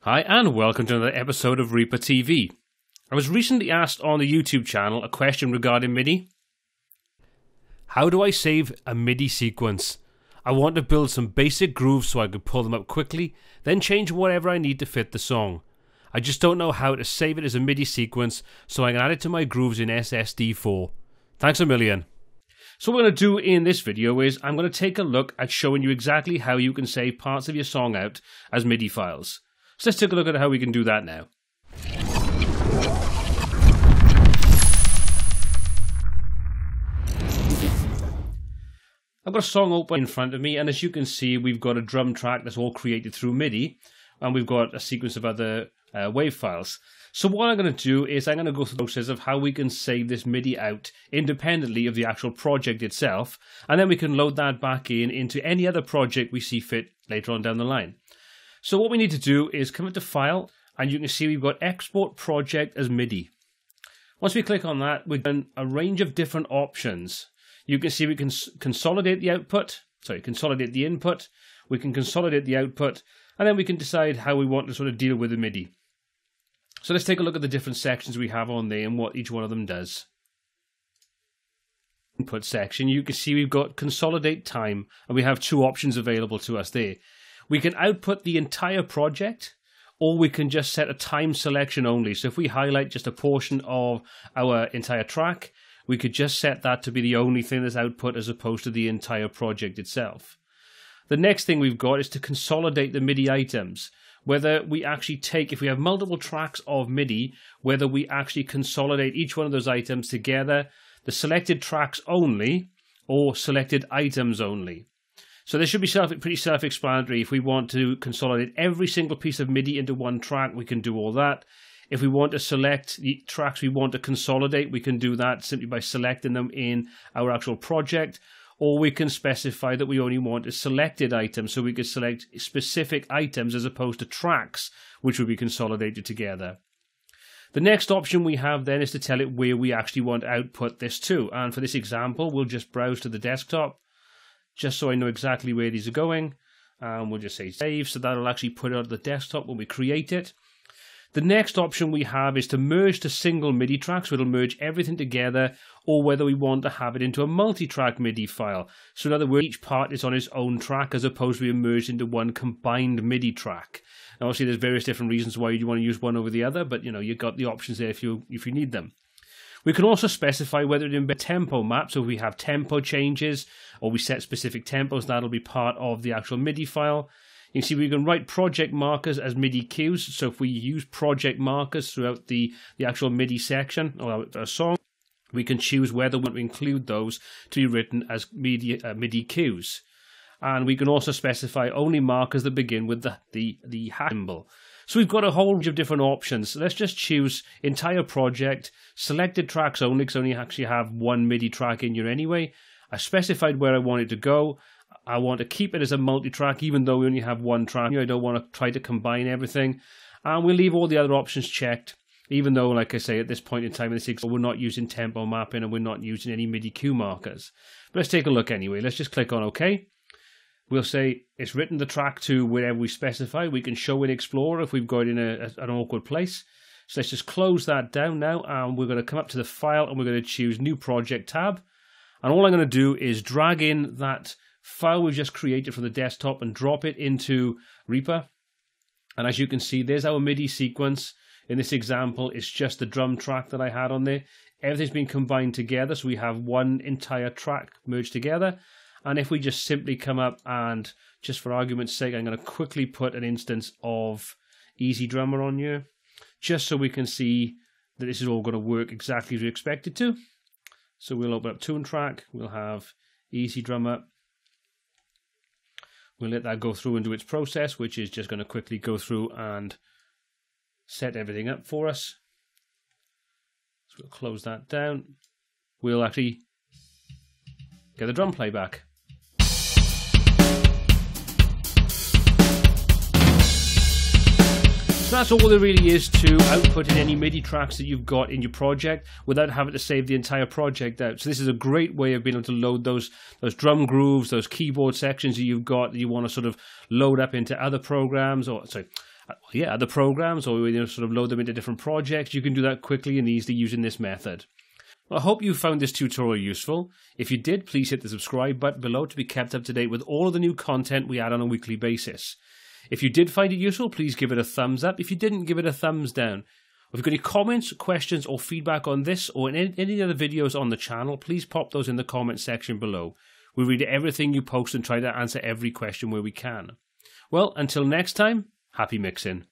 Hi and welcome to another episode of ReaperTV. I was recently asked on the YouTube channel a question regarding MIDI. How do I save a MIDI sequence? I want to build some basic grooves so I can pull them up quickly, then change whatever I need to fit the song. I just don't know how to save it as a MIDI sequence so I can add it to my grooves in SSD4. Thanks a million. So what I'm going to do in this video is I'm going to take a look at showing you exactly how you can save parts of your song out as MIDI files. So let's take a look at how we can do that now. I've got a song open in front of me, and as you can see, we've got a drum track that's all created through MIDI, and we've got a sequence of other wave files. So what I'm going to do is I'm going to go through the process of how we can save this MIDI out independently of the actual project itself, and then we can load that back into any other project we see fit later on down the line. So what we need to do is come into File, and you can see we've got Export Project as MIDI. Once we click on that, we've done a range of different options. You can see we can consolidate the input, we can consolidate the output, and then we can decide how we want to sort of deal with the MIDI. So let's take a look at the different sections we have on there and what each one of them does. Input section, you can see we've got Consolidate Time, and we have two options available to us there. We can output the entire project, or we can just set a time selection only. So if we highlight just a portion of our entire track, we could just set that to be the only thing that's output as opposed to the entire project itself. The next thing we've got is to consolidate the MIDI items. Whether we actually take, if we have multiple tracks of MIDI, whether we actually consolidate each one of those items together, the selected tracks only, or selected items only. So this should be pretty self-explanatory. If we want to consolidate every single piece of MIDI into one track, we can do all that. If we want to select the tracks we want to consolidate, we can do that simply by selecting them in our actual project. Or we can specify that we only want a selected item, so we could select specific items as opposed to tracks, which would be consolidated together. The next option we have then is to tell it where we actually want to output this to. And for this example, we'll just browse to the desktop, just so I know exactly where these are going. And we'll just say save, so that'll actually put it on the desktop when we create it. The next option we have is to merge to single MIDI tracks, so it'll merge everything together, or whether we want to have it into a multi-track MIDI file. So in other words, each part is on its own track as opposed to being merged into one combined MIDI track. Now, obviously, there's various different reasons why you want to use one over the other, but you've got the options there if you need them. We can also specify whether it embed tempo map, so if we have tempo changes or we set specific tempos, that'll be part of the actual MIDI file. You can see we can write project markers as MIDI cues, so if we use project markers throughout the actual MIDI section or a song, we can choose whether we want to include those to be written as MIDI cues. And we can also specify only markers that begin with the hash symbol. So we've got a whole range of different options. So let's just choose entire project, selected tracks only, because I only actually have one MIDI track in here anyway. I specified where I want it to go. I want to keep it as a multi-track, even though we only have one track. I don't want to try to combine everything. And we'll leave all the other options checked, even though, like I say, at this point in time in this example, we're not using tempo mapping and we're not using any MIDI cue markers. But let's take a look anyway. Let's just click on OK. We'll say it's written the track to wherever we specify. We can show in Explorer if we've got it in an awkward place. So let's just close that down now, and we're going to come up to the file and we're going to choose New Project tab. And all I'm going to do is drag in that file we've just created from the desktop and drop it into Reaper. And as you can see, there's our MIDI sequence. In this example, it's just the drum track that I had on there. Everything's been combined together, so we have one entire track merged together. And if we just simply come up and, just for argument's sake, I'm going to quickly put an instance of Easy Drummer on here, just so we can see that this is all going to work exactly as we expect it to. So we'll open up Tune Track, we'll have Easy Drummer. We'll let that go through and do its process, which is just going to quickly go through and set everything up for us. So we'll close that down. We'll actually get the drum playback. So that's all there really is to outputting any MIDI tracks that you've got in your project without having to save the entire project out. So this is a great way of being able to load those drum grooves, those keyboard sections that you've got that you want to sort of load up into other programs, or sorry, other programs, or sort of load them into different projects. You can do that quickly and easily using this method. Well, I hope you found this tutorial useful. If you did, please hit the subscribe button below to be kept up to date with all of the new content we add on a weekly basis. If you did find it useful, please give it a thumbs up. If you didn't, give it a thumbs down. If you've got any comments, questions, or feedback on this or any other videos on the channel, please pop those in the comment section below. We read everything you post and try to answer every question where we can. Well, until next time, happy mixing.